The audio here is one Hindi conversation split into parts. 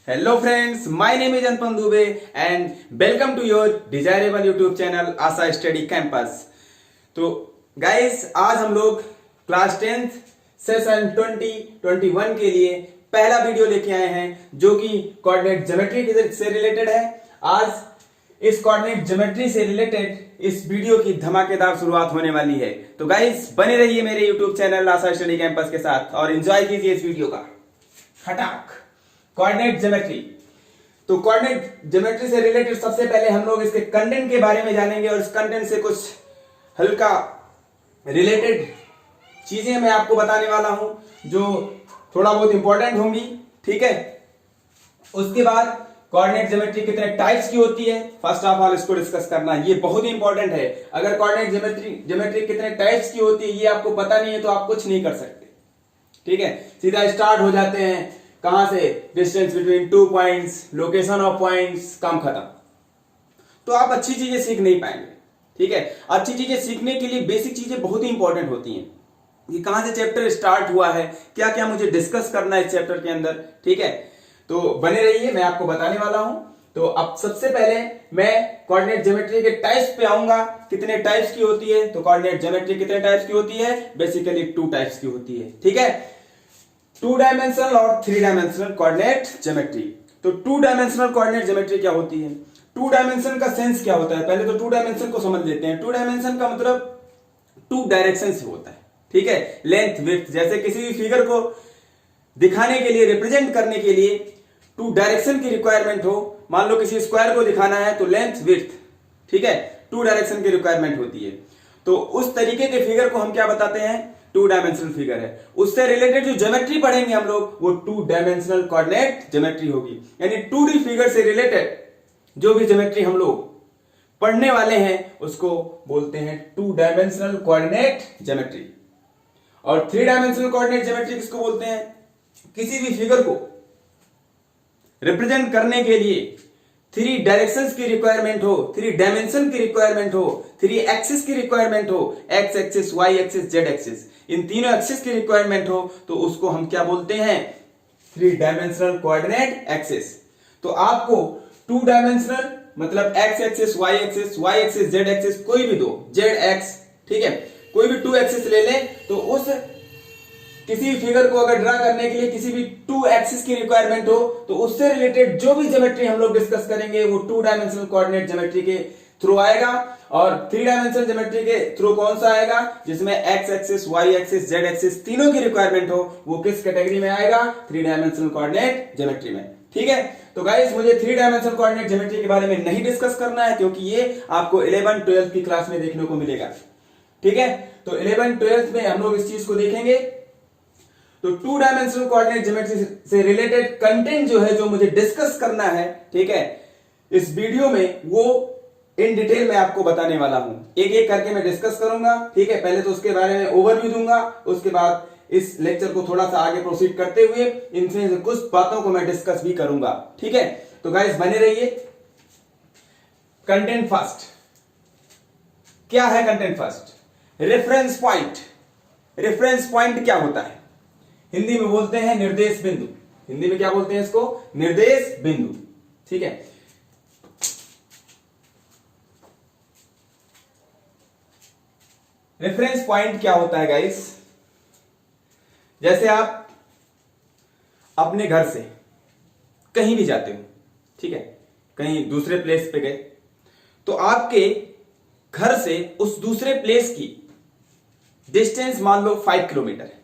Hello friends, my name is Anupam Dubey and welcome to your desirable YouTube channel Asha study campus. तो गाइस आज हम लोग क्लास 10th सेशन 2021 के लिए पहला वीडियो लेके आए हैं जो कि कोऑर्डिनेट ज्योमेट्री से रिलेटेड है। आज इस कोऑर्डिनेट ज्योमेट्री से रिलेटेड इस वीडियो की धमाकेदार शुरुआत होने वाली है। तो गाइस बने रहिए मेरे YouTube चैनल आशा स्टडी कैंपस के साथ और एंजॉय कीजिए इस वीडियो का। खटाक कोऑर्डिनेट ज्योमेट्री। तो कोऑर्डिनेट ज्योमेट्री से रिलेटेड सबसे पहले हम लोग इसके कंटेंट के बारे में जानेंगे और इस कंटेंट से कुछ हल्का रिलेटेड चीजें मैं आपको बताने वाला हूं जो थोड़ा बहुत इंपॉर्टेंट होंगी। ठीक है, उसके बाद कोऑर्डिनेट ज्योमेट्री कितने टाइप्स की होती है, फर्स्ट ऑफ ऑल इसको डिस्कस करना, ये बहुत ही इंपॉर्टेंट है। अगर कोऑर्डिनेट ज्योमेट्री कितने टाइप्स की होती है ये आपको पता नहीं है तो आप कुछ नहीं कर सकते। ठीक है, सीधा स्टार्ट हो जाते हैं कहां से, distance between two points, location of points, काम खत्म। तो आप अच्छी चीजें सीख नहीं पाएंगे। ठीक है, अच्छी चीजें सीखने के लिए बेसिक चीजें बहुत ही इंपॉर्टेंट होती हैं कि कहां से चैप्टर स्टार्ट हुआ है, क्या क्या मुझे डिस्कस करना है इस चैप्टर के अंदर। ठीक है, तो बने रहिए, मैं आपको बताने वाला हूं। तो अब सबसे पहले मैं कोऑर्डिनेट ज्योमेट्री के टाइप्स पे आऊंगा, कितने टाइप्स की होती है। तो कोऑर्डिनेट ज्योमेट्री कितने टाइप्स की होती है, बेसिकली 2 टाइप्स की होती है। ठीक है, 2 डायमेंशनल और 3 डायमेंशनल कोऑर्डिनेट ज्योमेट्री। तो 2 डायमेंशनल कोऑर्डिनेट ज्योमेट्री क्या होती है, 2 डायमेंशन का सेंस क्या होता है, पहले तो 2 डायमेंशन को समझ लेते हैं। 2 डायमेंशन का मतलब 2 डायरेक्शन से होता है। ठीक है, लेंथ विड्थ, जैसे किसी भी फिगर को दिखाने के लिए, रिप्रेजेंट करने के लिए 2 डायरेक्शन की रिक्वायरमेंट हो। मान लो किसी स्क्वायर को दिखाना है तो लेंथ विड्थ, ठीक है, 2 डायरेक्शन की रिक्वायरमेंट होती है। तो उस तरीके के फिगर को हम क्या बताते हैं, 2 डायमेंशनल फिगर है। उससे रिलेटेड जो ज्योमेट्री पढ़ेंगे हम लोग वो 2 डायमेंशनल कोऑर्डिनेट ज्योमेट्री होगी। यानी 2D फिगर से रिलेटेड जो भी ज्योमेट्री हम लोग पढ़ने वाले हैं उसको बोलते हैं 2 डायमेंशनल कोऑर्डिनेट ज्योमेट्री। और 3 डायमेंशनल कोऑर्डिनेट ज्योमेट्री किसको बोलते हैं, किसी भी फिगर को रिप्रेजेंट करने के लिए 3 डायरेक्शंस की रिक्वायरमेंट हो, 3 डायमेंशन की रिक्वायरमेंट हो, 3 एक्सिस की रिक्वायरमेंट हो, x axis, y axis, z axis, इन तीनों एक्सिस की रिक्वायरमेंट हो तो उसको हम क्या बोलते हैं, 3 डायमेंशनल कोऑर्डिनेट एक्सिस। तो आपको 2 डायमेंशनल मतलब x axis, y axis, z axis, कोई भी दो, जेड एक्स, ठीक है, कोई भी 2 एक्सिस ले ले तो उस किसी फिगर को अगर ड्रा करने के लिए किसी भी 2 एक्सिस की रिक्वायरमेंट हो तो उससे रिलेटेड जो भी ज्योमेट्री हम लोग डिस्कस करेंगे वो 2 डायमेंशनल कोऑर्डिनेट ज्योमेट्री के थ्रू आएगा। और 3 डायमेंशनल ज्योमेट्री के थ्रू कौन सा आएगा, जिसमें x axis, y axis, z axis तीनों की रिक्वायरमेंट हो, वो किस कैटेगरी में आएगा, 3 डायमेंशनल कोऑर्डिनेट ज्योमेट्री में। ठीक है, तो गाइस मुझे 3 डायमेंशनल कोऑर्डिनेट ज्योमेट्री के बारे में नहीं डिस्कस करना है क्योंकि ये आपको 11th 12th की क्लास में देखने को मिलेगा। ठीक है, तो 11th 12th में हम लोग इस चीज को देखेंगे। तो 2 डायमेंशनल कोऑर्डिनेट ज्योमेट्री से रिलेटेड कंटेंट जो है, जो मुझे डिस्कस करना है, ठीक है, इस वीडियो में वो इन डिटेल में आपको बताने वाला हूं। एक एक करके मैं डिस्कस करूंगा। ठीक है, पहले तो उसके बारे में ओवरव्यू दूंगा, उसके बाद इस लेक्चर को थोड़ा सा आगे प्रोसीड करते हुए इनसे कुछ बातों को मैं डिस्कस भी करूंगा। ठीक है, तो गाइस बने रहिए। कंटेंट फर्स्ट, क्या है content first, reference point. Reference point क्या होता है, हिंदी में बोलते हैं निर्देश बिंदु। हिंदी में क्या बोलते हैं इसको, निर्देश बिंदु। ठीक है, रेफरेंस पॉइंट क्या होता है गाइस, जैसे आप अपने घर से कहीं भी जाते हो, ठीक है, कहीं दूसरे प्लेस पे गए तो आपके घर से उस दूसरे प्लेस की डिस्टेंस मान लो 5 किलोमीटर है।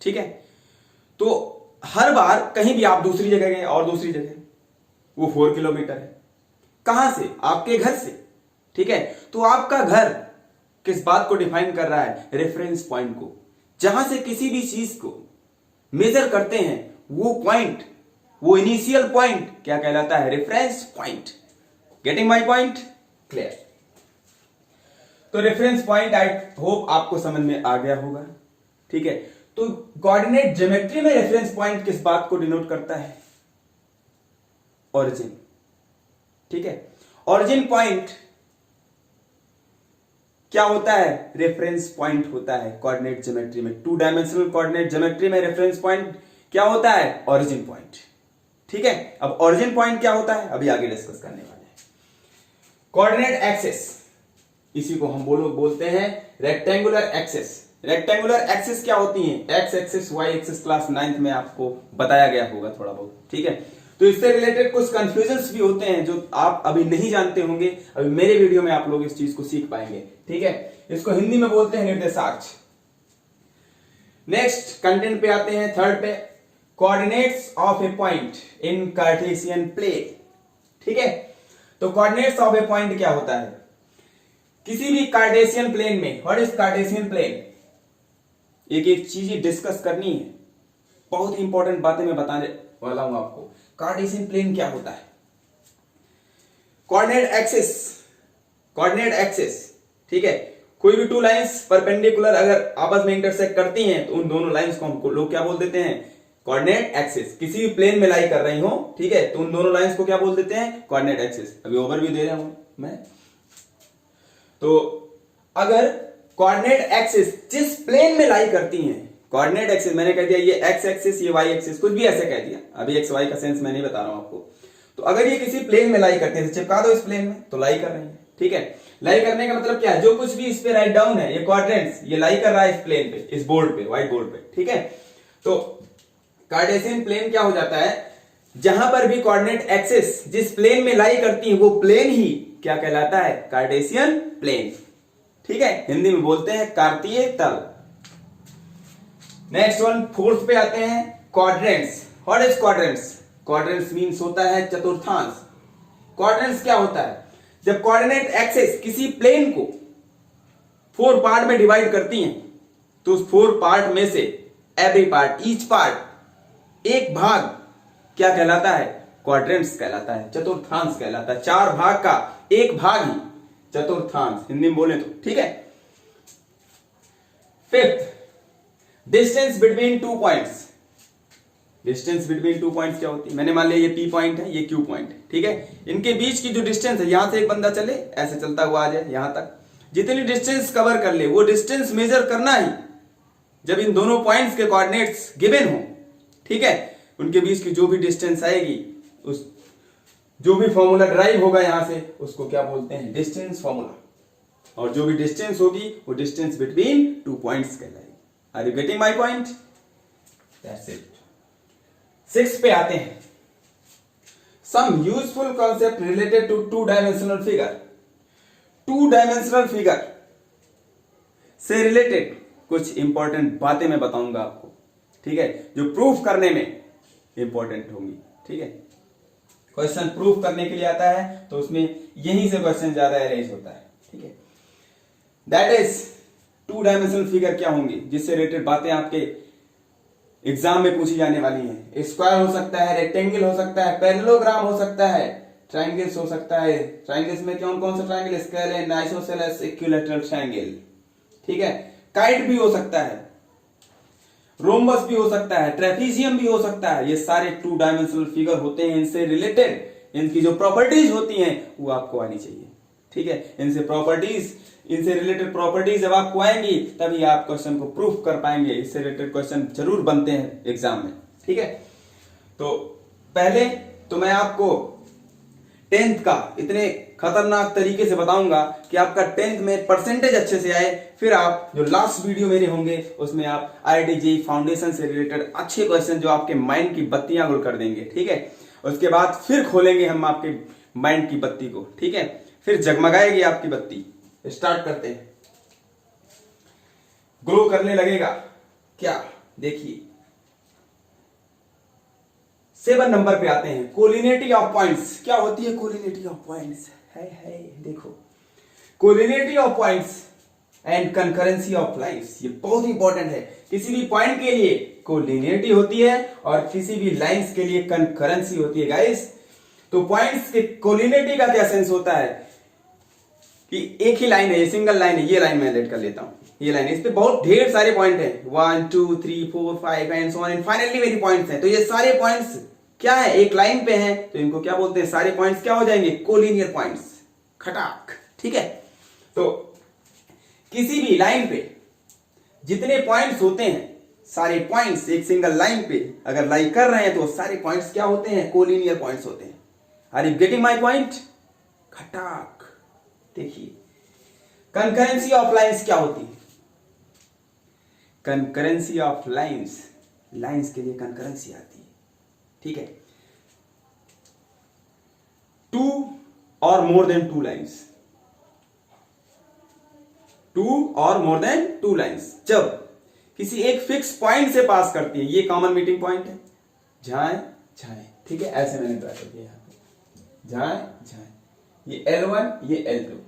ठीक है, तो हर बार कहीं भी आप दूसरी जगह गए और दूसरी जगह वो 4 किलोमीटर है, कहां से, आपके घर से। ठीक है, तो आपका घर किस बात को डिफाइन कर रहा है, रेफरेंस पॉइंट को, जहां से किसी भी चीज को मेजर करते हैं वो पॉइंट, वो इनिशियल पॉइंट क्या कहलाता है, reference point. Getting my point, clear. तो रेफरेंस पॉइंट आई होप आपको समझ में आ गया होगा। ठीक है, तो कोऑर्डिनेट ज्योमेट्री में रेफरेंस पॉइंट किस बात को डिनोट करता है, ओरिजिन। ठीक है, ओरिजिन पॉइंट क्या होता है, रेफरेंस पॉइंट होता है कोऑर्डिनेट ज्योमेट्री में। 2 डायमेंशनल कोऑर्डिनेट ज्योमेट्री में रेफरेंस पॉइंट क्या होता है, ओरिजिन पॉइंट। ठीक है, अब ओरिजिन पॉइंट क्या होता है अभी आगे डिस्कस करने वाले हैं। कोऑर्डिनेट एक्सिस, इसी को हम बोलते हैं रेक्टेंगुलर एक्सिस। रेक्टेंगुलर एक्सिस क्या होती है? X axis, y axis class 9th में आपको बताया गया होगा थोड़ा बहुत, ठीक है। तो इससे रिलेटेड कुछ कंफ्यूजन्स भी होते हैं जो आप अभी नहीं जानते होंगे, अभी मेरे वीडियो में आप लोग इस चीज को सीख पाएंगे, ठीक है। इसको हिंदी में बोलते हैं निर्देशाक्ष। नेक्स्ट कंटेंट पे आते हैं, थर्ड पे, coordinates of a point in Cartesian plane, ठीक है। तो कोऑर्डिनेट्स ऑफ ए पॉइंट क्या होता है? किसी भी कार्टेशियन प्लेन में, व्हाट इज कार्टेशियन प्लेन, एक एक चीज डिस्कस करनी है, बहुत ही इंपॉर्टेंट बातें मैं बताने वाला हूं आपको। कार्टेशियन प्लेन क्या होता है? कोऑर्डिनेट एक्सिस, कोऑर्डिनेट एक्सिस, ठीक है। कोई भी टू लाइंस परपेंडिकुलर अगर आपस में इंटरसेक्ट करती हैं तो उन दोनों लाइंस को हम लोग क्या बोल देते हैं? Coordinate axis. किसी भी प्लेन में लाई कर रही हो, ठीक है, तो उन दोनों लाइंस को क्या बोल देते हैं? Coordinate axis. अभी ओवरव्यू दे रहा हूं मैं। तो अगर कोऑर्डिनेट एक्सिस जिस प्लेन में लाई करती हैं, कोऑर्डिनेट एक्सिस मैंने कह दिया ये एक्स एक्सिस, ये वाई एक्सिस, कुछ भी ऐसे कह दिया, अभी एक्स वाई का सेंस मैं नहीं बता रहा हूं आपको। तो अगर ये किसी प्लेन में लाई करते हैं, चिपका दो इस प्लेन में, तो लाई कर रही है, ठीक है। लाई करने का मतलब क्या है? जो कुछ भी इस पे राइट डाउन है, ये क्वाड्रेंट्स, ये लाई कर रहा है इस प्लेन पे, इस बोर्ड पे, व्हाइट बोर्ड पे, ठीक है। तो कार्टेशियन प्लेन क्या हो जाता है? जहां पर भी कोऑर्डिनेट एक्सिस जिस प्लेन में लाई करती है वो प्लेन ही क्या कहलाता है? कार्टेशियन प्लेन, ठीक है। हिंदी में बोलते हैं कार्तीय तल। नेक्स्ट वन, फोर्थ पे आते हैं, quadrants. What is quadrants? Quadrants means होता है चतुर्थांश। क्वाड्रेंट्स क्या होता है? जब कोऑर्डिनेट एक्सिस किसी प्लेन को 4 पार्ट में डिवाइड करती हैं, तो उस 4 पार्ट में से एवरी पार्ट, ईच पार्ट, एक भाग क्या कहलाता है? क्वाड्रेंट्स कहलाता है, चतुर्थांश कहलाता है। 4 भाग का एक भाग ही चतुर्थांश, हिंदी में बोले तो, ठीक है। Fifth, distance between 2 points. Distance between 2 points क्या होती है? मैंने मान लिया ये P पॉइंट है, ये Q पॉइंट है, ठीक है। इनके बीच की जो डिस्टेंस है, यहां से एक बंदा चले, ऐसे चलता हुआ आ जाए यहां तक, जितनी डिस्टेंस कवर कर ले वो डिस्टेंस मेजर करना ही जब इन दोनों पॉइंट्स के कोऑर्डिनेट्स गिवन हो, ठीक है। उनके बीच की जो भी डिस्टेंस आएगी, उस जो भी फॉर्मूला ड्राइव होगा यहां से, उसको क्या बोलते हैं? Distance formula. और जो भी डिस्टेंस होगी वो डिस्टेंस बिटवीन 2 पॉइंट्स कहलाएगी। Are you getting my point? That's it. 6 पे आते हैं, some useful concept related to 2 dimensional figure. 2 dimensional figure से रिलेटेड कुछ इंपॉर्टेंट बातें मैं बताऊंगा आपको, ठीक है, जो प्रूफ करने में इंपॉर्टेंट होंगी, ठीक है। क्वेश्चन प्रूफ करने के लिए आता है तो उसमें यहीं से क्वेश्चन ज्यादा अरेंज होता है, ठीक है। दैट इज 2 डायमेंशनल फिगर क्या होंगी जिससे रिलेटेड बातें आपके एग्जाम में पूछी जाने वाली हैं। स्क्वायर हो सकता है, रेक्टेंगल हो सकता है, पैरेललोग्राम हो सकता है, ट्रायंगल्स हो सकता है। ट्रायंगल्स में कौन कौन सा triangle? Scalene, isosceles, equilateral triangle, ठीक है। काइट भी हो सकता है, रोम्बस भी हो सकता है, ट्रेपीजियम भी हो सकता है। ये सारे 2 डायमेंशनल फिगर होते हैं। इनसे रिलेटेड इनकी जो प्रॉपर्टीज होती हैं वो आपको आनी चाहिए, ठीक है। इनसे रिलेटेड प्रॉपर्टीज जब आपको आएंगी तभी आप क्वेश्चन को प्रूफ कर पाएंगे। इससे रिलेटेड क्वेश्चन जरूर बनते हैं एग्जाम में, ठीक है। तो पहले तो मैं आपको 10th का इतने खतरनाक तरीके से बताऊंगा कि आपका 10th में परसेंटेज अच्छे से आए। फिर आप जो लास्ट वीडियो मेरे होंगे उसमें आप IIT फाउंडेशन से रिलेटेड अच्छे क्वेश्चन जो आपके माइंड की बत्तियां गुल कर देंगे, ठीक है। उसके बाद फिर खोलेंगे हम आपके माइंड की बत्ती को, ठीक है। फिर जगमगाएगी आपकी बत्ती। स्टार्ट करते हैं, ग्लो करने लगेगा क्या? देखिए 7 नंबर पे आते हैं, कोलिनिटी ऑफ पॉइंट्स। क्या होती है कोलिनिटी ऑफ पॉइंट्स? है देखो, collinearity of points and concurrency of lines. ये बहुत इंपॉर्टेंट है। किसी भी पॉइंट के लिए कोलिनिटी होती है और किसी भी लाइंस के लिए कंकरेंसी होती है गाइस। तो पॉइंट्स के कोलिनिटी का क्या सेंस होता है कि एक ही लाइन है, ये सिंगल लाइन है, ये लाइन मैं लेट कर लेता हूं, ये लाइन है, इस पे बहुत ढेर सारे पॉइंट हैं, 1 2 3 4 5 and so on, and finally मेरी पॉइंट्स हैं। तो ये सारे पॉइंट्स क्या है? एक लाइन पे हैं, तो इनको क्या बोलते हैं? सारे पॉइंट्स क्या हो जाएंगे? कोलिनियर पॉइंट्स, खटाक, ठीक है। तो किसी भी लाइन पे जितने पॉइंट्स होते हैं सारे पॉइंट्स एक सिंगल लाइन पे अगर लाई कर रहे हैं तो सारे पॉइंट्स क्या होते हैं, कोलिनियर पॉइंट्स होते हैं। Are you getting my point? खटाक। देखिए कंकरेंसी ऑफ लाइंस क्या होती है? कंकरेंसी ऑफ लाइंस, लाइंस के लिए कंकरेंसी आती है, ठीक है। Two or more than two lines, two or more than two lines जब किसी एक फिक्स पॉइंट से पास करती है, ये कॉमन मीटिंग पॉइंट है, झाए झाए, ठीक है। ऐसे मैंने ड्रा कर दिया, यहां पे झाए झाए, ये L1 ये L2।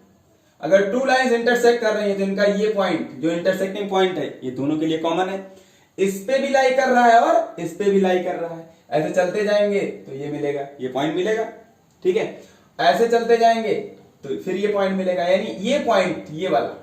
अगर टू लाइंस इंटरसेक्ट कर रही है तो इनका ये पॉइंट जो इंटरसेक्टिंग पॉइंट है ये दोनों के लिए कॉमन है, इस पे भी लाई कर रहा है और इस पे भी लाई कर रहा है। ऐसे चलते जाएंगे तो ये मिलेगा, ये पॉइंट मिलेगा, ठीक है। ऐसे चलते जाएंगे तो फिर ये पॉइंट मिलेगा, यानी ये पॉइंट ये वाला,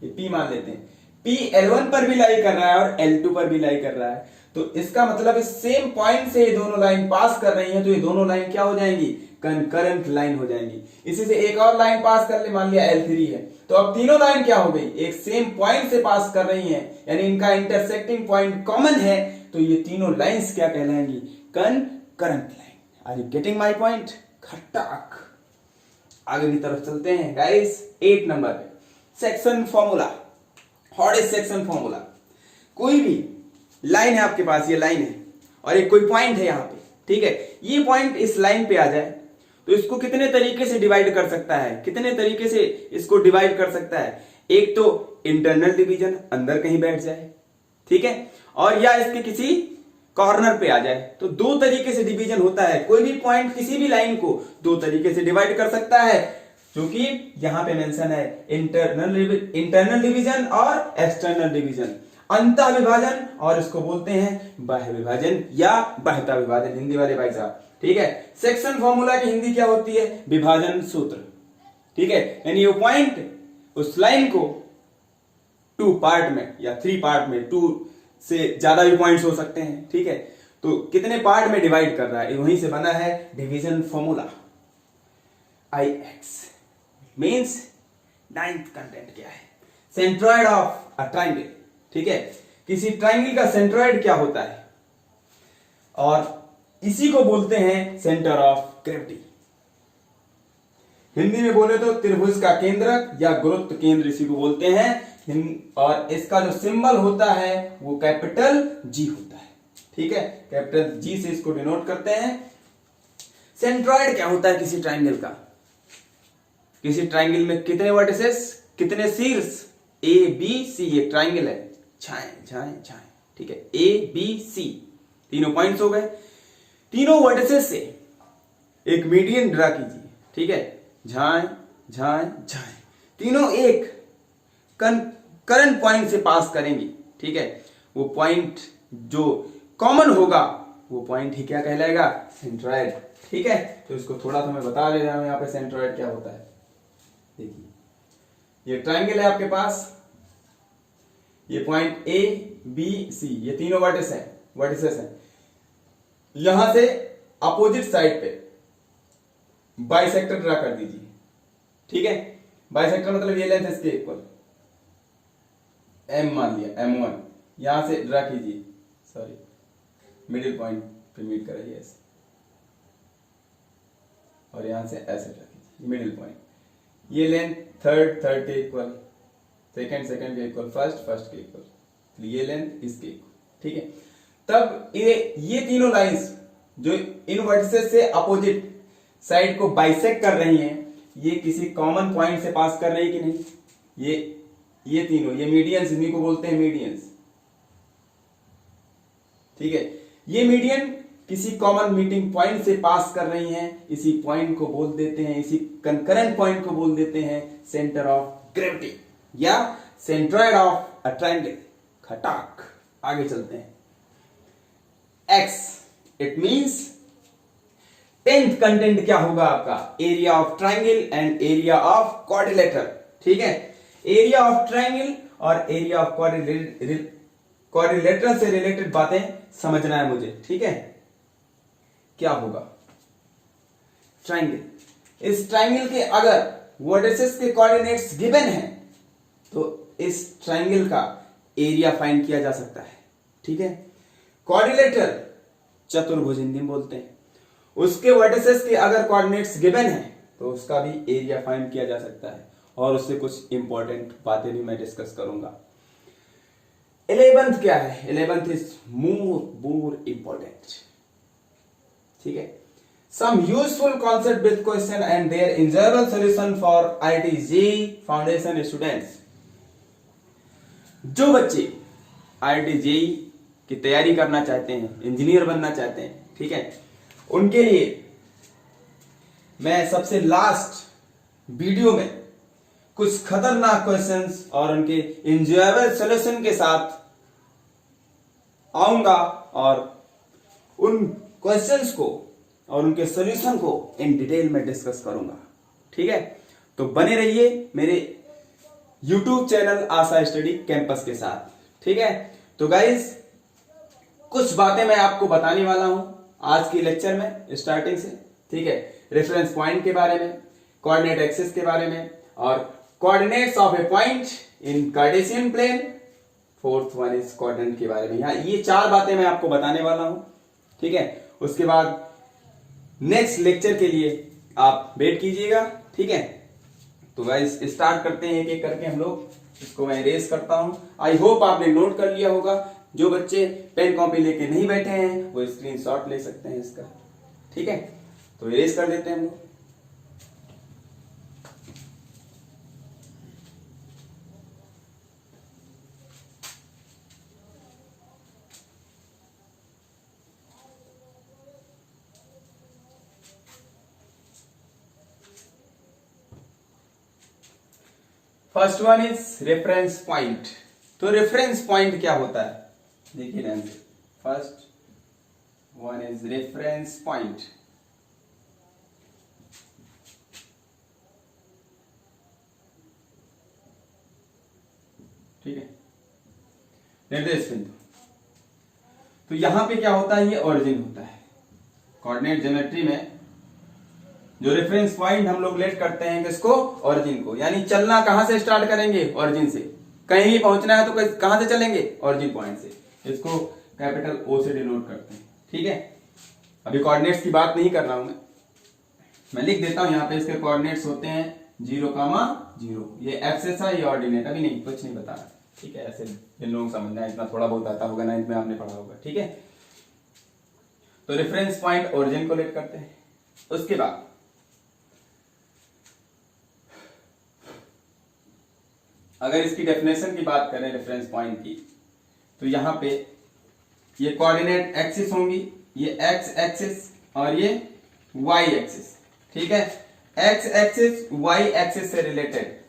ये P मान लेते हैं, P L1 पर भी लाई कर रहा है और L2 पर भी लाई कर रहा है। तो इसका मतलब इस सेम पॉइंट से ये दोनों लाइन पास कर रही है, तो ये दोनों लाइन क्या हो जाएंगी, कंकरेंट लाइन हो जाएंगी। इसी से एक और लाइन पास कर ले, मान लिया L3 है, तो अब तीनों लाइन क्या हो गई, एक सेम पॉइंट से पास कर रही हैं, यानी इनका इंटरसेक्टिंग पॉइंट कॉमन है, तो ये तीनों लाइंस क्या कहलाएंगी, concurrent line. Are you getting my point? खटाक। आगे की तरफ चलते हैं गाइस, 8 नंबर पे section formula. What is section formula? कोई भी लाइन है आपके पास, ये लाइन है और एक कोई पॉइंट है यहां पे, ठीक है। ये पॉइंट इस लाइन पे आ जाए तो इसको कितने तरीके से डिवाइड कर सकता है, कितने तरीके से इसको डिवाइड कर सकता है? एक तो इंटरनल डिवीजन, अंदर कहीं बैठ जाए, ठीक है, और या इसके किसी कॉर्नर पे आ जाए। तो दो तरीके से डिवीजन होता है, कोई भी पॉइंट किसी भी लाइन को दो तरीके से डिवाइड कर सकता है, जो कि यहां पे मेंशन है, इंटरनल डिवीजन और एक्सटर्नल डिवीजन, अंतः विभाजन, और इसको बोलते हैं बाह्य विभाजन या बाह्यता विभाजन, हिंदी वाले भाई साहब, ठीक है। सेक्शन फॉर्मूला की हिंदी क्या होती है? विभाजन सूत्र, ठीक है। यानी ये पॉइंट उस लाइन को 2 पार्ट में या 3 पार्ट में, 2 से ज्यादा भी पॉइंट्स हो सकते हैं, ठीक है, तो कितने पार्ट में डिवाइड कर रहा है, वहीं से बना है division formula. IX means 9th content क्या है? सेंट्रॉइड ऑफ अ ट्राइंगल, ठीक है। किसी ट्राइंगल का सेंट्रॉइड क्या होता है, और इसी को बोलते हैं सेंटर ऑफ ग्रेविटी। हिंदी में बोले तो त्रिभुज का केंद्रक या गुरुत्व केंद्र इसी को बोलते हैं, और इसका जो सिंबल होता है वो कैपिटल G होता है, ठीक है। कैपिटल G से इसको डिनोट करते हैं। सेंट्रॉइड क्या होता है किसी ट्राइंगल का? किसी ट्राइंगल में कितने वर्टिसेस, कितने शीर्ष? A B C, ये ट्राइंगल है, छाए छाए छाए, ठीक है, A B C तीनों पॉइंट्स हो गए। तीनों वर्टिसेस से एक मीडियन ड्रा कीजिए, ठीक है, झाए झाए झाए, तीनों एक करंट पॉइंट से पास करेंगी, ठीक है। वो पॉइंट जो कॉमन होगा वो पॉइंट ही क्या कहलाएगा? सेंट्रॉइड, ठीक है। तो इसको थोड़ा सा मैं बता दे रहा हूं यहां पे सेंट्रॉइड क्या होता है। देखिए ये ट्राइंगल है आपके पास, ये पॉइंट A B C, ये तीनों वर्टिसेस हैं। यहां से अपोजिट साइड पे बाइसेक्टर ड्रा कर दीजिए, ठीक है। बाइसेक्टर मतलब ये लेंथ इसके इक्वल, M मान लिया, M1, यहां से ड्रा कीजिए, सॉरी मिडिल पॉइंट पे मीट कराइए ऐसे, और यहां से ऐसे ड्रा कीजिए मिडिल पॉइंट। ये लेंथ थर्ड के इक्वल, सेकंड के इक्वल, फर्स्ट के इक्वल, ये लेंथ इसके इक्वल, ठीक है। तब ये तीनों लाइंस जो इन वर्टिसेस से अपोजिट साइड को बाइसेक्ट कर रही हैं, ये किसी कॉमन पॉइंट से पास कर रही है कि नहीं? ये तीनों, ये मीडियंस, इन्हीं को बोलते हैं मीडियंस, ठीक है। ये मीडियन किसी कॉमन मीटिंग पॉइंट से पास कर रही हैं, इसी पॉइंट को बोल देते हैं, इसी कंकरेंट पॉइंट को बोल देते हैं सेंटर ऑफ ग्रेविटी या सेंट्रॉइड ऑफ अ ट्रायंगल। खटाक। आगे चलते हैं। X it means 10th content क्या होगा आपका? Area of triangle and area of quadrilateral, ठीक है। एरिया ऑफ ट्रायंगल और एरिया ऑफ क्वाड्रिलेटरल से रिलेटेड बातें समझना है मुझे, ठीक है। क्या होगा? ट्रायंगल, इस ट्रायंगल के अगर वर्टिसेस के कोऑर्डिनेट्स गिवन हैं तो इस ट्रायंगल का एरिया फाइंड किया जा सकता है, ठीक है। क्वाड्रिलेटरल चतुर्भुज हिंदी में बोलते हैं। उसके वर्टिसेस के अगर कोऑर्डिनेट्स गिवन है तो उसका भी एरिया फाइंड किया जा सकता है, और उससे कुछ इंपॉर्टेंट बातें भी मैं डिस्कस करूंगा। 11th क्या है? 11th इज मोर इंपॉर्टेंट, ठीक है। Some useful concept with question and there enjoyable solution for IIT JEE foundation students. जो बच्चे IIT JEE की तैयारी करना चाहते हैं, इंजीनियर बनना चाहते हैं, ठीक है, उनके लिए मैं सबसे लास्ट वीडियो में कुछ खतरनाक क्वेश्चंस और उनके इंजॉयबल सॉल्यूशन के साथ आऊंगा, और उन क्वेश्चंस को और उनके सॉल्यूशन को इन डिटेल में डिस्कस करूंगा, ठीक है। तो बने रहिए मेरे YouTube चैनल आशा स्टडी कैंपस के साथ, ठीक है। तो गाइस, कुछ बातें मैं आपको बताने वाला हूं आज के लेक्चर में स्टार्टिंग से, ठीक है। रेफरेंस पॉइंट के बारे में, कोऑर्डिनेट एक्सिस के बारे में, और coordinates of a point in Cartesian plane, fourth one is coordinate के बारे में। यहाँ ये 4 बातें मैं आपको बताने वाला हूं, ठीक है। उसके बाद नेक्स्ट लेक्चर के लिए आप वेट कीजिएगा, ठीक है। तो गाइस स्टार्ट करते हैं एक एक करके हम लोग। इसको मैं इरेज करता हूं। आई होप आपने नोट कर लिया होगा। जो बच्चे पेन कॉपी लेके नहीं बैठे हैं वो स्क्रीनशॉट ले सकते हैं इसका, ठीक है। तो इरेज कर देते हैं हम लोग। First one is reference point. तो रेफरेंस पॉइंट क्या होता है, देखिए ध्यान से। First one is reference point. ठीक है, निर्देश बिंदु। तो यहां पे क्या होता है, ये ओरिजिन होता है। कोऑर्डिनेट ज्योमेट्री में जो रेफरेंस पॉइंट हम लोग लेट करते हैं किसको, ओरिजिन को। यानी चलना कहां से स्टार्ट करेंगे, ओरिजिन से। कहीं भी पहुंचना है तो कहां से चलेंगे, ओरिजिन पॉइंट से। इसको कैपिटल O से डिनोट करते हैं, ठीक है। अभी कोऑर्डिनेट्स की बात नहीं कर रहा हूं मैं लिख देता हूं। यहाँ पे इसके कोऑर्डिनेट्स होते हैं 0,0। ये एक्सिस है, ये ऑर्डिनेट। अभी नहीं, कुछ नहीं बता रहा, ठीक है। ऐसे जिन लोगों को समझना है, इतना थोड़ा बहुत आता होगा, 9th में आपने पढ़ा होगा, ठीक है। तो रेफरेंस पॉइंट ओरिजिन को लेट करते हैं। उसके बाद अगर इसकी डेफिनेशन की बात करें रेफरेंस पॉइंट की, तो यहां पे ये कोऑर्डिनेट एक्सिस होंगी, ये एक्स एक्सिस और ये वाई एक्सिस, ठीक है। एक्स एक्सिस वाई एक्सिस से रिलेटेड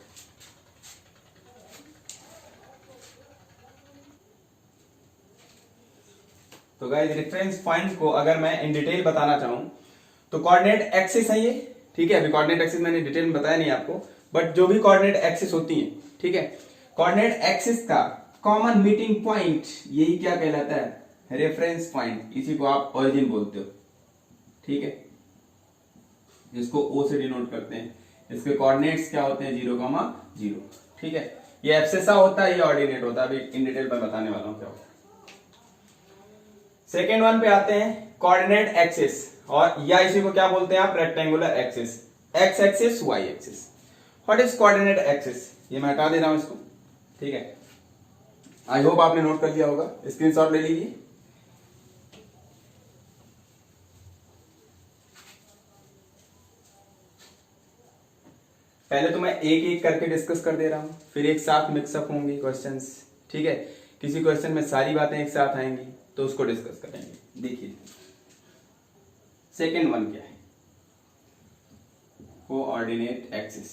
तो गाइस रेफरेंस पॉइंट को अगर मैं इन डिटेल बताना चाहूं तो कोऑर्डिनेट एक्सिस है ये, ठीक है। अभी कोऑर्डिनेट एक्सिस मैंने डिटेल में बताया नहीं आपको, बट जो भी कोऑर्डिनेट एक्सिस होती है, ठीक है, कोऑर्डिनेट एक्सिस का कॉमन मीटिंग पॉइंट यही क्या कहलाता है, रेफरेंस पॉइंट। इसी को आप ओरिजिन बोलते हो, ठीक है। जिसको O से डिनोट करते हैं। इसके कोऑर्डिनेट्स क्या होते हैं, 0,0, ठीक है। ये एब्सेसा होता है, ये ऑर्डिनेट होता है। अभी इन डिटेल पर बताने वाला हूं क्या होता है। सेकेंड वन पे आते हैं, कोऑर्डिनेट एक्सिस, और या इसी को क्या बोलते हैं आप, rectangular axis. X axis y axis. What is coordinate axis, ये मैं हटा दे रहा हूं इसको, ठीक है। आई होप आपने नोट कर लिया होगा, स्क्रीनशॉट ले लीजिए। पहले तो मैं एक एक करके डिस्कस कर दे रहा हूं, फिर एक साथ मिक्सअप होंगे क्वेश्चंस, ठीक है। किसी क्वेश्चन में सारी बातें एक साथ आएंगी तो उसको डिस्कस करेंगे। देखिए सेकेंड वन क्या है, कोऑर्डिनेट एक्सिस।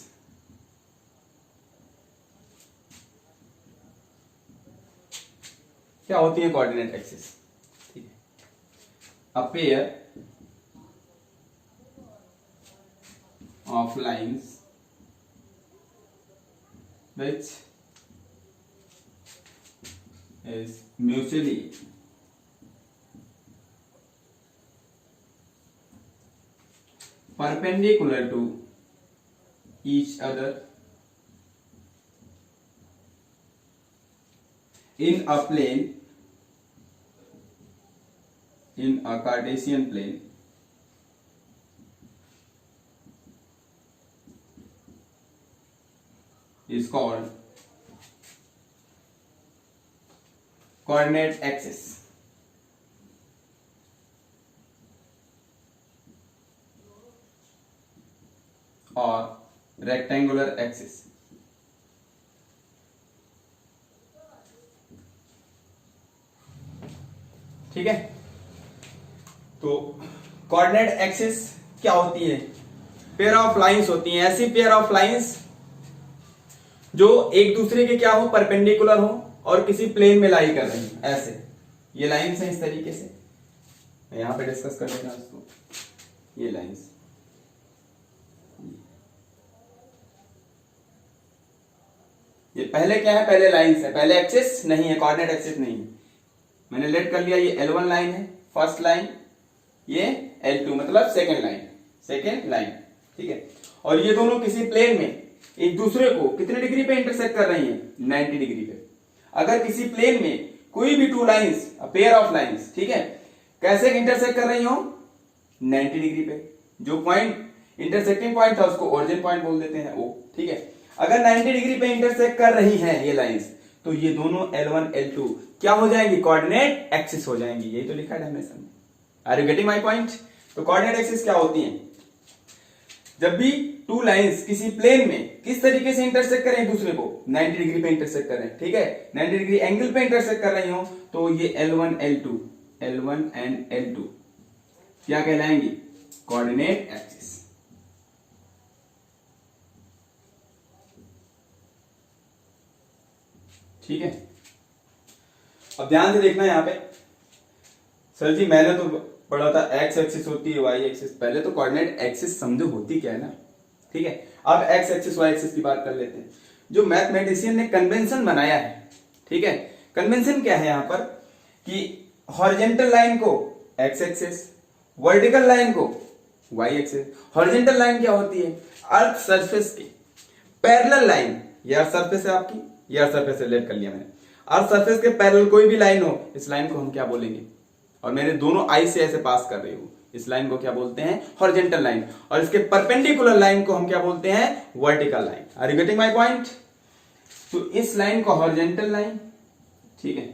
क्या होती है कोऑर्डिनेट एक्सिस, ठीक है। A pair of lines which is mutually perpendicular to each other in a plane in a Cartesian plane is called coordinate axis. और रेक्टेंगुलर एक्सिस। ठीक है, तो कोऑर्डिनेट एक्सिस क्या होती है? पेयर ऑफ लाइंस होती हैं, ऐसी पेयर ऑफ लाइंस जो एक दूसरे के क्या हो, परपेंडिकुलर हो और किसी प्लेन में लाई कर रही हो। ऐसे ये लाइंस हैं इस तरीके से, मैं यहां पे डिस्कस कर लेना उसको। ये लाइंस, ये पहले क्या है, पहले लाइंस है, पहले एक्सिस नहीं है, कोऑर्डिनेट एक्सिस नहीं है। मैंने लेट कर लिया, ये L1 लाइन है, फर्स्ट लाइन, ये L2 मतलब सेकंड लाइन, ठीक है। और ये दोनों किसी प्लेन में एक दूसरे को कितने डिग्री पे इंटरसेक्ट कर रही हैं? 90 डिग्री पे। अगर किसी प्लेन में कोई भी two lines, pair of lines, ठीक है, कैसे इंटरसेक्ट कर रही हो? 90 डिग्री पे। जो पॉइंट इंटरसेक्टिंग पॉइंट था उसको ओरिजिन पॉइंट बोल देते हैं, ओ, ठीक है। अगर 90 डिग्री पे इंटरसेक्ट कर रही हैं ये लाइंस, तो ये दोनों L1 L2 क्या हो जाएंगी? कोऑर्डिनेट एक्सिस हो जाएंगी। यही तो लिखा है डेफिनेशन में। Are you getting my point? तो कोऑर्डिनेट एक्सिस क्या होती हैं? जब भी टू लाइंस किसी प्लेन में किस तरीके से इंटरसेक्ट करें एक दूसरे को? 90 डिग्री पे इंटरसेक्ट करें, ठीक है, 90 डिग्री एंगल पे इंटरसेक्ट कर रही हो, तो ये L1 एंड L2 क्या कहलाएंगी? Coordinate axis. ठीक है, अब ध्यान से देखना यहां पे। सर जी मैंने तो पढ़ा था एक्स एक्सिस होती है, वाई एक्सिस। पहले तो कोऑर्डिनेट एक्सिस समझो होती क्या है ना, ठीक है। अब एक्स एक्सिस वाई एक्सिस की बात कर लेते हैं। जो मैथमेटिशियन ने कन्वेंशन बनाया है, ठीक है, कन्वेंशन क्या है यहां पर कि हॉरिजॉन्टल लाइन को एक्स एक्सिस, वर्टिकल लाइन को वाई एक्सिस। हॉरिजॉन्टल लाइन क्या होती है? अर्थ सरफेस की पैरेलल लाइन। ये अर्थ सरफेस है आपकी, ये अर्थ सरफेस से रिलेट कर लिया मैंने। अर्थ सरफेस के पैरेलल कोई भी लाइन हो, इस लाइन को हम क्या बोलेंगे? और मैंने दोनों आई से ऐसे पास कर रही हूं, इस लाइन को क्या बोलते हैं? Horizontal line. और इसके परपेंडिकुलर लाइन को हम क्या बोलते हैं? Vertical line. Are you getting my point? तो इस लाइन को हॉरिजॉन्टल लाइन, ठीक है,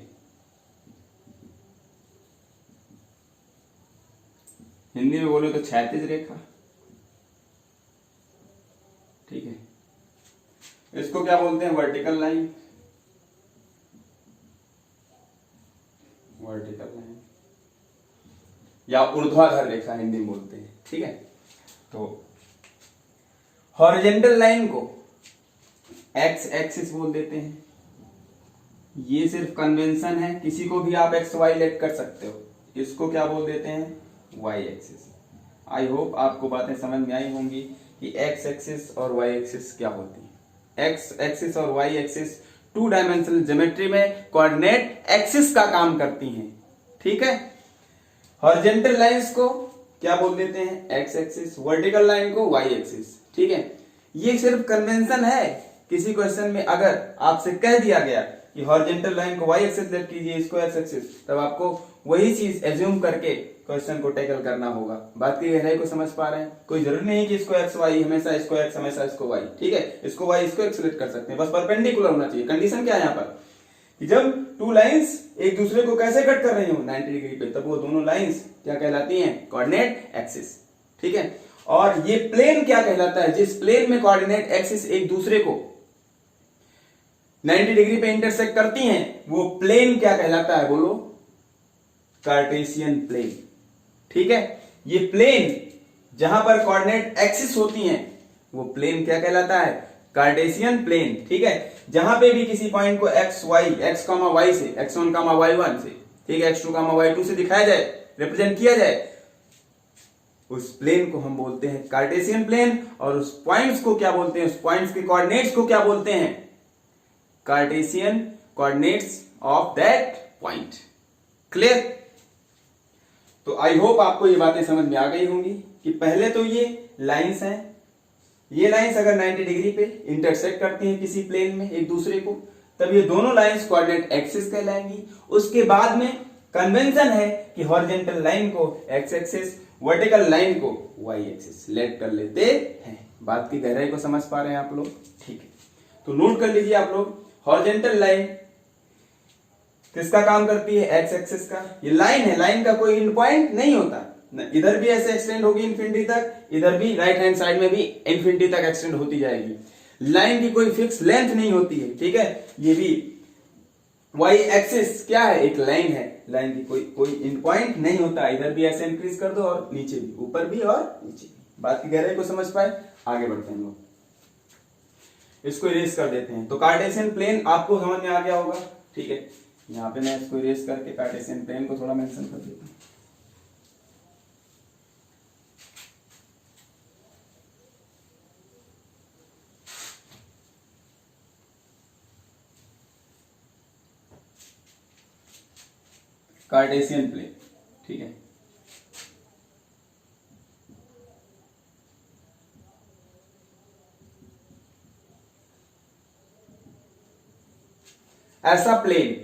हिंदी में बोलो तो क्षैतिज रेखा, ठीक है। इसको क्या बोलते हैं? वर्टिकल लाइन, या ऊर्ध्वाधर रेखा हिंदी में बोलते हैं, ठीक है। तो हॉरिजॉन्टल लाइन को एक्स एक्सिस बोल देते हैं। ये सिर्फ कन्वेंशन है, किसी को भी आप एक्स वाई लेट कर सकते हो। इसको क्या बोल देते हैं? Y axis. आई होप आपको बातें समझ में आई होंगी कि एक्स एक्सिस और वाई एक्सिस क्या होती है। एक्स एक्सिस और y axis two dimensional geometry में कोऑर्डिनेट एक्सिस का काम करती हैं, ठीक है। हॉरिजॉन्टल लाइंस को क्या बोल देते हैं? X axis. वर्टिकल लाइन को वाई एक्सिस, ठीक है। ये सिर्फ कन्वेंशन है। किसी क्वेश्चन में अगर आपसे कह दिया गया कि हॉरिजॉन्टल लाइन को वाई एक्सिस लेट कीजिए, इसको एक्स एक्सिस, तब आपको वही चीज एज्यूम करके क्वेश्चन को टैकल करना होगा। बात की गहराई को समझ पा रहे हैं? कोई जरूरी नहीं है कि इसको एक्स वाई, हमेशा इसको एक्स, हमेशा इसको वाई, ठीक है। इसको वाई, इसको एक्स लेट कर सकते हैं, बस परपेंडिकुलर होना चाहिए। कंडीशन क्या है यहाँ पर कि जब टू लाइंस एक दूसरे को कैसे कट कर रही हो? 90 डिग्री पे, तब वो दोनों लाइंस क्या कहलाती हैं? कोऑर्डिनेट एक्सिस, ठीक है। और ये प्लेन क्या कहलाता है? जिस प्लेन में कोऑर्डिनेट एक्सिस एक दूसरे को 90 डिग्री पे इंटरसेक्ट करती हैं, वो प्लेन क्या कहलाता है? बोलो। कार्टेशियन प्लेन, ठीक है। ये प्लेन जहां पर कोऑर्डिनेट एक्सिस होती हैं, वो प्लेन क्या कहलाता है? कार्टेशियन प्लेन, ठीक है। जहां पे भी किसी पॉइंट को x Y, x comma y से, x1 कामा y1 से, ठीक है, x2 कामा y2 से दिखाया जाए, रिप्रेजेंट किया जाए, उस प्लेन को हम बोलते हैं कार्टेशियन प्लेन। और उस पॉइंट्स को क्या बोलते हैं? उस पॉइंट्स के कोऑर्डिनेट्स को क्या बोलते हैं? Cartesian coordinates of that point. Clear? तो आई होप आपको ये बातें समझ में आ गई होंगी कि पहले तो ये लाइंस हैं, ये लाइंस अगर 90 डिग्री पे इंटरसेक्ट करती हैं किसी प्लेन में एक दूसरे को, तब ये दोनों लाइंस कोऑर्डिनेट एक्सिस कहलाएंगी। उसके बाद में कन्वेंशन है कि हॉरिजॉन्टल लाइन को एक्स एक्सिस, वर्टिकल लाइन को वाई एक्सिस सेलेक्ट कर लेते हैं। बात की गहराई को समझ पा रहे हैं आप लोग? ठीक है, तो नोट कर लीजिए आप लोग, हॉरिजॉन्टल लाइन किसका काम करती है? एक्स एक्सिस का। ये लाइन है, लाइन का कोई एंड पॉइंट नहीं होता, इधर भी ऐसे एक्सटेंड होगी इन्फिनिटी तक, इधर भी राइट हैंड साइड में भी इन्फिनिटी तक एक्सटेंड होती जाएगी। लाइन की कोई फिक्स लेंथ नहीं होती है, ठीक है। ये भी वाई एक्सिस क्या है? एक लाइन है, लाइन की कोई एंड पॉइंट नहीं होता, इधर भी ऐसे इंक्रीज कर दो और नीचे भी, ऊपर भी और नीचे भी। बात की गहराई को समझ पाए? आगे बढ़ते हैं लोग, इसको इरेज कर देते हैं। तो कार्टेशियन प्लेन आपको समझ में आ गया होगा, ठीक है। यहां पे मैं इसको इरेज करके कार्टेशियन प्लेन को थोड़ा मेंशन कर देता हूं। कार्टेशियन प्लेन, ठीक है। ऐसा प्लेन,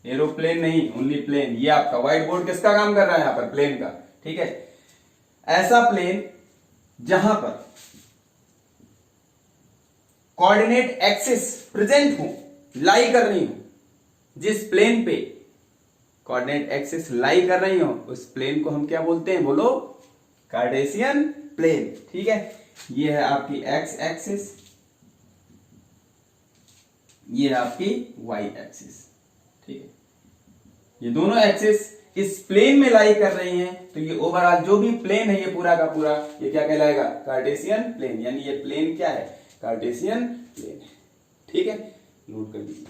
एरोप्लेन नहीं, ओनली प्लेन, ये आपका व्हाइट बोर्ड किसका काम कर रहा है? यहां पर प्लेन का, ठीक है। ऐसा प्लेन जहां पर कोऑर्डिनेट एक्सिस प्रेजेंट हो, लाई कर रही हो, जिस प्लेन पे कोऑर्डिनेट एक्सिस लाई कर रही हो, उस प्लेन को हम क्या बोलते हैं? बोलो, कार्टेशियन प्लेन, ठीक है। ये है आपकी एक्स एक्सिस, ये है आपकी वाई एक्सिस, ठीक है। ये दोनों एक्सिस इस प्लेन में लाई कर रही हैं, तो ये ओवरऑल जो भी प्लेन है ये पूरा का पूरा ये क्या कहलाएगा? Cartesian plane. यानी ये प्लेन क्या है? कार्टेशियन प्लेन है, ठीक है। नोट कर लीजिए।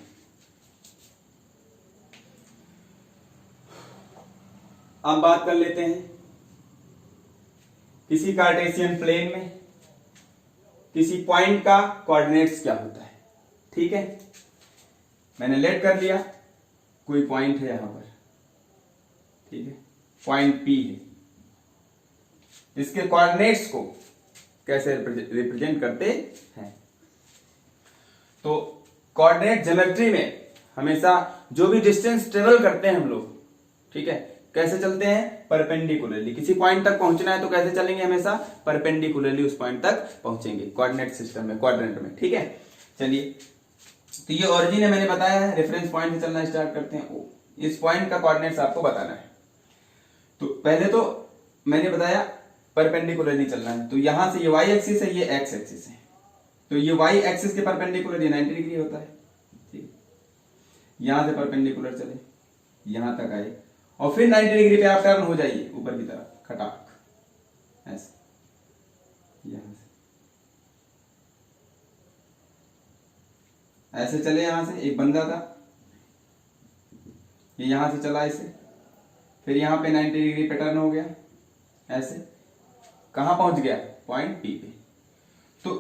अब बात कर लेते हैं किसी कार्टेशियन प्लेन में किसी पॉइंट का कोऑर्डिनेट्स क्या होता है, ठीक है। मैंने लेट कर लिया, कोई पॉइंट है यहां पर, ठीक है, पॉइंट P है। इसके कोऑर्डिनेट्स को कैसे रिप्रेजेंट करते हैं? तो कोऑर्डिनेट ज्योमेट्री में हमेशा जो भी डिस्टेंस ट्रेवल करते हैं हम लोग, ठीक है, कैसे चलते हैं? परपेंडिकुलरली। किसी पॉइंट तक पहुंचना है तो कैसे चलेंगे? हमेशा परपेंडिकुलरली उस पॉइंट तक पहुंचेंगे कोऑर्डिनेट सिस्टम में, क्वाड्रेंट में, ठीक है। चलिए, तो ये ओरिजिन है, मैंने बताया है। रेफरेंस पॉइंट से चलना स्टार्ट करते हैं। ओ, इस पॉइंट का कोऑर्डिनेट्स आपको बताना है। तो पहले तो मैंने बताया परपेंडिकुलरली चलना है, तो यहां से ये वाई एक्सिस है, ये एक्स एक्सिस है, तो ये वाई एक्सिस के परपेंडिकुलर ये 90 डिग्री होता है, ठीक। यहां से परपेंडिकुलर चले, यहां तक आए और फिर 90 डिग्री पे आप टर्न हो जाइए ऊपर की तरफ, खटाक ऐसे, यहां से ऐसे चले। यहां से एक बंदा था, ये यहां से चला ऐसे, फिर यहां पे 90 डिग्री पे टर्न हो गया ऐसे, कहां पहुंच गया? पॉइंट P पे। तो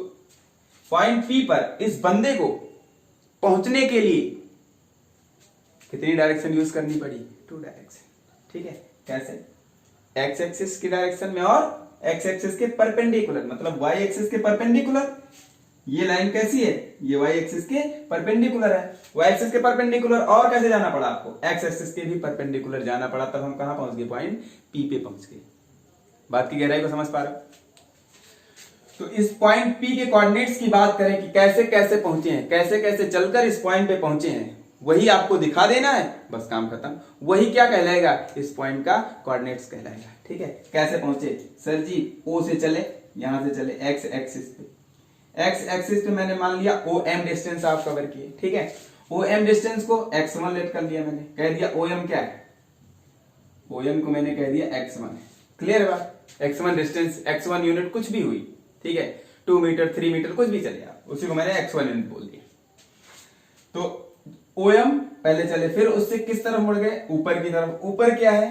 पॉइंट P पर इस बंदे को पहुंचने के लिए कितनी डायरेक्शन यूज करनी पड़ी? 2 डायरेक्शन, ठीक है। कैसे? एक्स एक्सिस की डायरेक्शन में और एक्स एक्सिस के परपेंडिकुलर, मतलब वाई एक्सिस के परपेंडिकुलर। ये लाइन कैसी है? ये वाई एक्सिस के परपेंडिकुलर है। वाई एक्सिस के परपेंडिकुलर और कैसे जाना पड़ा आपको? एक्स एक्सिस के भी परपेंडिकुलर जाना पड़ा, तब हम कहां पहुंच गए? पॉइंट P पे पहुंच गए। बात की गहराई को समझ पा रहे हो? तो इस पॉइंट P के कोऑर्डिनेट्स की बात करें कि कैसे कैसे पहुंचे हैं, कैसे कैसे चलकर इस पॉइंट पे पहुंचे हैं, वही आपको दिखा देना है, बस काम खत्म। वही क्या कहलाएगा? इस पॉइंट का कोऑर्डिनेट्स कहलाएगा, ठीक है। कैसे पहुंचे? सर जी O से चले, यहां से चले एक्स एक्सिस पे, एक्स एक्सिस पे मैंने मान लिया OM डिस्टेंस आप कवर किए, ठीक है। OM डिस्टेंस को x1 लेट कर लिया, मैंने कह दिया OM क्या है? OM को मैंने कह दिया x1 है। क्लियर बात? x1 डिस्टेंस, x1 यूनिट कुछ भी हुई, ठीक है, 2 मीटर 3 मीटर कुछ भी चले आप, उसी को मैंने x1 यूनिट बोल दिया। तो OM पहले चले, फिर उससे किस तरफ मुड़ गए? ऊपर की तरफ। ऊपर क्या है?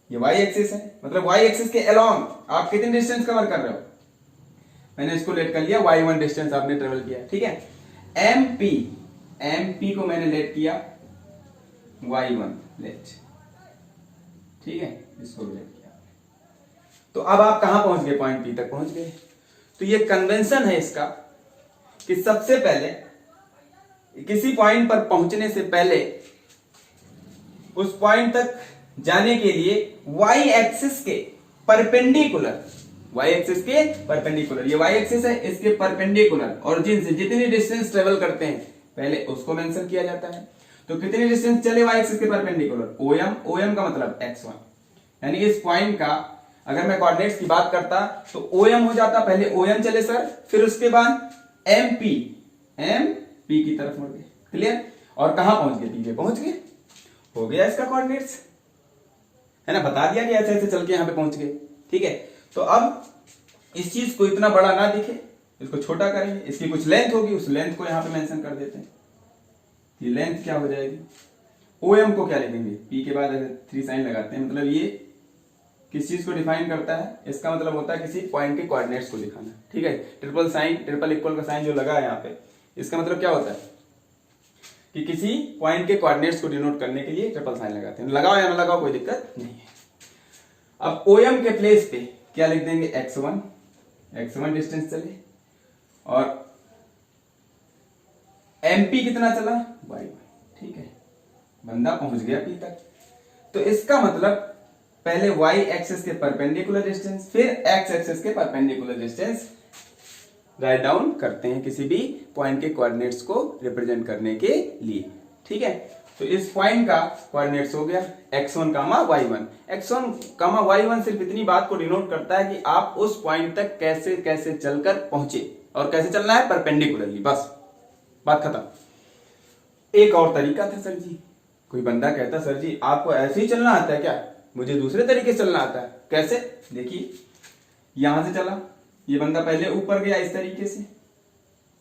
ये y एक्सिस है, मतलब y एक्सिस के अलोंग आप कितनी डिस्टेंस कवर कर रहे हो? मैंने इसको लेट कर लिया, y1 डिस्टेंस आपने ट्रेवल किया, ठीक है। MP को मैंने लेट किया y1 लेट, ठीक है, इसको लेट किया। तो अब आप कहां पहुंच गए? पॉइंट P तक पहुंच गए। तो ये कन्वेंशन है इसका कि सबसे पहले किसी पॉइंट पर पहुंचने से पहले उस पॉइंट तक जाने के लिए वाई एक्सिस के परपेंडिकुलर, वाई एक्सिस के परपेंडिकुलर, ये वाई एक्सिस है, इसके परपेंडिकुलर ओरिजिन से जितनी डिस्टेंस ट्रेवल करते हैं पहले उसको मेंशन किया जाता है। तो कितनी डिस्टेंस चले वाई एक्सिस के परपेंडिकुलर, ओएम, ओएम का मतलब x1, यानी इस पॉइंट का अगर मैं कोऑर्डिनेट्स की बात करता तो ओएम हो जाता, पहले ओएम चले सर, फिर उसके बाद एमपी, एमपी की तरफ मुड़ गए, क्लियर, और कहां पहुंच गए, पी पे पहुंच गए, हो गया इसका कोऑर्डिनेट्स, है ना, बता दिया कि ऐसे ऐसे चल के यहां पे पहुंच गए, ठीक है। तो अब इस चीज को इतना बड़ा ना दिखे, इसको छोटा करेंगे, इसकी कुछ लेंथ होगी, उस लेंथ को यहां पे मेंशन कर देते हैं, ये लेंथ क्या हो जाएगी, ओएम को क्या लिखेंगे, पी के बाद ऐसे 3 साइन लगाते हैं, मतलब ये किस चीज को डिफाइन करता है, इसका मतलब होता है किसी पॉइंट के कोऑर्डिनेट्स को दिखाना, ठीक है। ट्रिपल साइन, ट्रिपल इक्वल का साइन जो लगा है यहाँ पे, इसका मतलब क्या होता है कि किसी पॉइंट के कोऑर्डिनेट्स को डिनोट करने के लिए ट्रिपल साइन लगाते हैं, लगाओ या ना लगाओ कोई दिक्कत नहीं है। अब ओएम के प्लेस पे क्या लिख देंगे, x1, x1 डिस्टेंस चले, और एमपी कितना चला, y1, ठीक है, बंदा पहुंच गया पी तक। तो इसका मतलब पहले y एक्सिस के परपेंडिकुलर डिस्टेंस, फिर x एक्सिस के परपेंडिकुलर डिस्टेंस राइट डाउन करते हैं किसी भी पॉइंट के कोऑर्डिनेट्स को रिप्रेजेंट करने के लिए, ठीक है। तो इस पॉइंट का कोऑर्डिनेट्स हो गया x1, y1, x1, y1 सिर्फ इतनी बात को डिनोट करता है कि आप उस पॉइंट तक कैसे कैसे चलकर पहुंचे, और कैसे चलना है, परपेंडिकुलरली, बस बात खत्म। एक और तरीका था सर जी, कोई बंदा कहता सर जी आपको ऐसे ही चलना आता है क्या, मुझे दूसरे तरीके से चलना आता है, कैसे, देखिए यहां से चला ये बंदा, पहले ऊपर गया इस तरीके से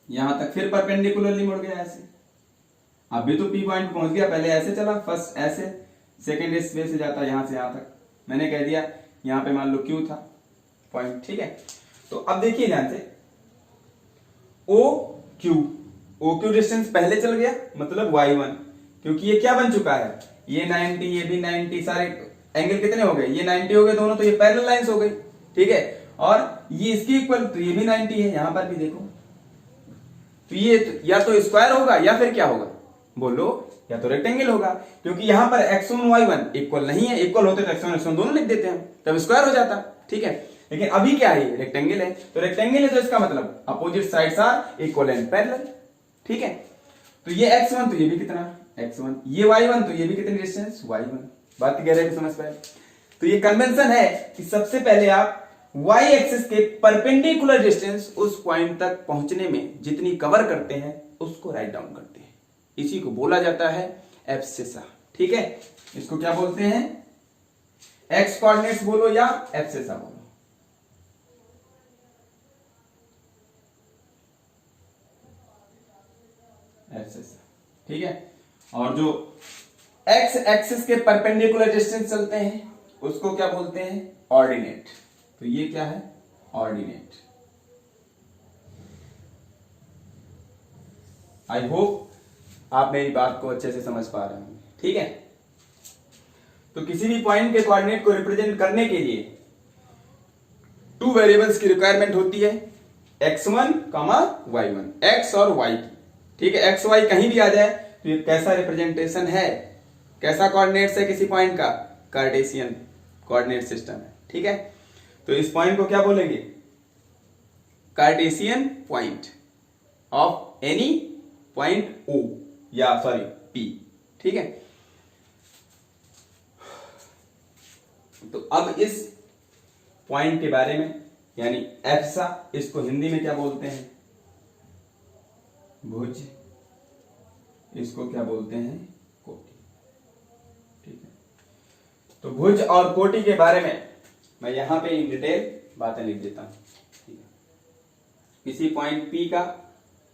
यहां तक, फिर परपेंडिकुलरली मुड़ गया ऐसे, अभी तो पी पॉइंट पहुंच गया, पहले ऐसे चला, फर्स्ट ऐसे, सेकंड इस वे से जाता यहां से यहां तक, मैंने कह दिया यहां पे मान लो क्यू था पॉइंट, ठीक है। तो अब देखिए ध्यान से, ओ क्यू डिस्टेंस पहले चल गया, मतलब y1, क्योंकि ये क्या बन चुका है, ये 90, ये भी 90, सारे एंगल कितने हो गए, ये 90 हो गए दोनों, तो ये पैरेलल लाइंस हो गई, ठीक है, और ये इसकी इक्वल, तो ये भी 90 है, यहां पर भी देखो, तो ये या तो स्क्वायर होगा या फिर क्या होगा, बोलो, या तो रेक्टेंगल होगा, क्योंकि यहां पर x1 y1 इक्वल नहीं है, इक्वल होते तो x1 x1 दोनों लिख देते हैं, तब स्क्वायर हो जाता, ठीक है। लेकिन अभी क्या है, रेक्टेंगल है, तो रेक्टेंगल है तो इसका मतलब opposite sides are equal and parallel, ठीक है। तो ये x1 तो ये भी कितना, x1, ये y1 तो ये भी कितनी डिस्टेंस, y1, बात कह रहे हैं समझ पाए। तो ये कन्वेंशन है कि सबसे पहले आप y एक्सिस के परपेंडिकुलर डिस्टेंस उस पॉइंट तक पहुंचने में जितनी कवर करते हैं उसको राइट डाउन करते हैं, इसी को बोला जाता है एब्सिसा, ठीक है। इसको क्या बोलते हैं, एक्स कोऑर्डिनेट्स बोलो या एब्सिसा बोलो, एब्सिसा, ठीक है। और जो एक्स एक्सिस के परपेंडिकुलर डिस्टेंस चलते हैं उसको क्या बोलते हैं, ऑर्डिनेट। तो ये क्या है, ऑर्डिनेट। आई होप आप मेरी बात को अच्छे से समझ पा रहे हैं, ठीक है। तो किसी भी पॉइंट के कोऑर्डिनेट को रिप्रेजेंट करने के लिए 2 वेरिएबल्स की रिक्वायरमेंट होती है, x1, y1, x और y की, ठीक है। x y कहीं भी आ जाए तो ये कैसा रिप्रेजेंटेशन है, कैसा कोऑर्डिनेट्स है किसी पॉइंट का, कार्टेशियन कोऑर्डिनेट सिस्टम है, ठीक है। तो इस पॉइंट को क्या बोलेंगे, Cartesian point of any point O या सॉरी P, ठीक है। तो अब इस पॉइंट के बारे में, यानी एब्सा, इसको हिंदी में क्या बोलते हैं, भुज, इसको क्या बोलते हैं, कोटि, ठीक है। तो भुज और कोटि के बारे में मैं यहां पे इन डिटेल बातें लिख देता हूं, ठीक है। किसी पॉइंट P का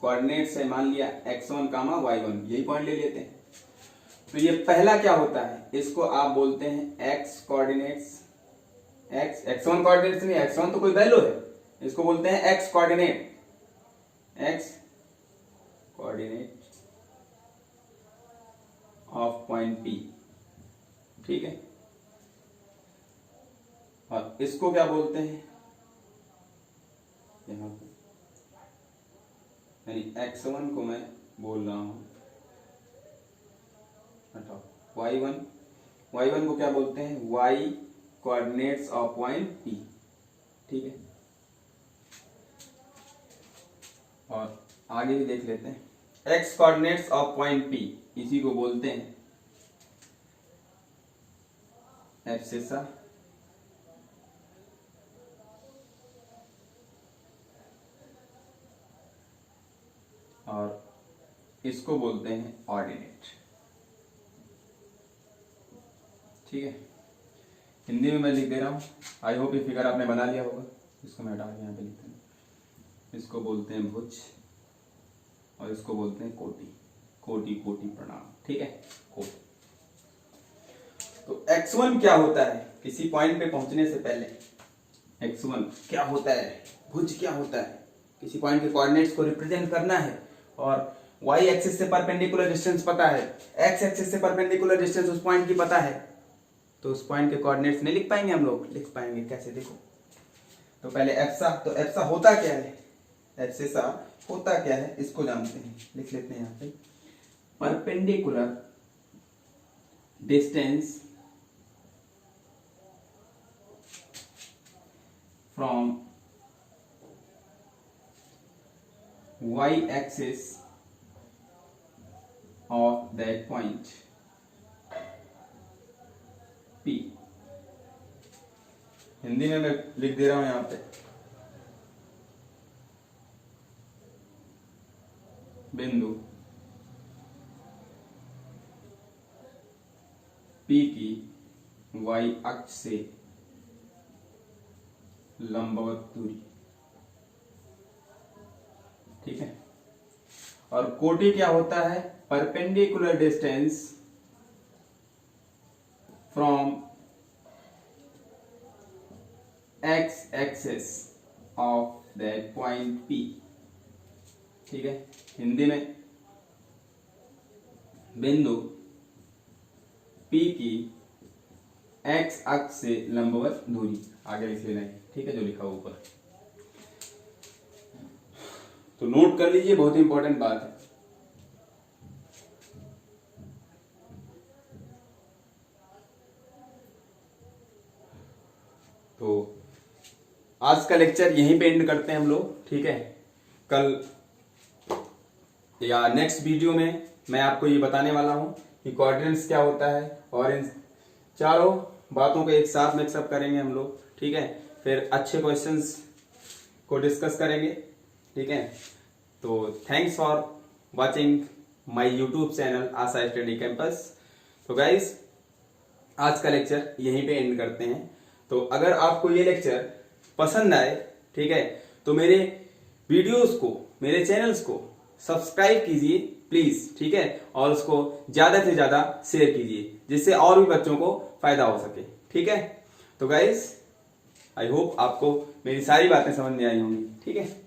कोऑर्डिनेट्स है, मान लिया x1, y1, यही पॉइंट ले लेते हैं। तो ये पहला क्या होता है, इसको आप बोलते हैं x कोऑर्डिनेट्स, x1 कोऑर्डिनेट्स नहीं, x1 तो कोई वैल्यू है, इसको बोलते हैं x coordinate, x coordinate of point P, ठीक है। और इसको क्या बोलते हैं, यहां पे यानी x1 को मैं बोल रहा हूं, y1 y1 को क्या बोलते हैं, y coordinates of point P, ठीक है। और आगे भी देख लेते हैं, x coordinates of point P, इसी को बोलते हैं एब्सिसा, और इसको बोलते हैं ऑर्डिनेट, ठीक है। हिंदी में मैं लिख दे रहा हूं, आई होप ये फिगर आपने बना लिया होगा। इसको मैं हटा के यहाँ पे लिखते हैं, इसको बोलते हैं भुज और इसको बोलते हैं कोटि, कोटि कोटि प्रणाम, ठीक है, कोटि। तो x1 क्या होता है, किसी पॉइंट पे पहुंचने से पहले x1 क्या होता है, भुज क्या होता है, किसी पॉइंट के कोऑर्डिनेट्स को रिप्रेजेंट करना है और y एक्सिस से परपेंडिकुलर डिस्टेंस पता है, x एक्सिस से परपेंडिकुलर डिस्टेंस उस पॉइंट की पता है, तो उस पॉइंट के कोऑर्डिनेट्स नहीं लिख पाएंगे हम लोग, लिख पाएंगे कैसे, देखो। तो पहले एब्सा, तो एब्सा होता क्या है, एब्सिसा होता क्या है इसको जानते हैं, लिख लेते हैं यहाँ पे, perpendicular distance from y axis of that point P। Hindi में मैं लिख दे रहा हूं यहां पे, बिंदु P की y अक्ष से लंबवत दूरी, ठीक है। और कोटि क्या होता है, perpendicular distance from x axis of that point P, ठीक है। हिंदी में बिंदु P की x अक्ष से लंबवत दूरी, आगे लिख लेना है, ठीक है, जो लिखा हुआ ऊपर। तो नोट कर लीजिए, बहुत ही इंपॉर्टेंट बात है। तो आज का लेक्चर यहीं पे एंड करते हैं हम लोग, ठीक है। कल या नेक्स्ट वीडियो में मैं आपको ये बताने वाला हूं कि कोऑर्डिनेट्स क्या होता है, और इन चारों बातों को एक साथ मिक्सअप करेंगे हम लोग, ठीक है। फिर अच्छे क्वेश्चंस को डिस्कस करेंगे, ठीक है। तो thanks for watching my YouTube channel Asha study campus. तो गाइस आज का लेक्चर यहीं पे एंड करते हैं। तो अगर आपको ये लेक्चर पसंद आए, ठीक है, तो मेरे वीडियोस को, मेरे चैनल्स को सब्सक्राइब कीजिए प्लीज, ठीक है, और उसको ज्यादा से ज्यादा शेयर कीजिए, जिससे और भी बच्चों को फायदा हो सके, ठीक है। तो गाइस आई होप आपको मेरी सारी बातें समझ में आई होंगी, ठीक है।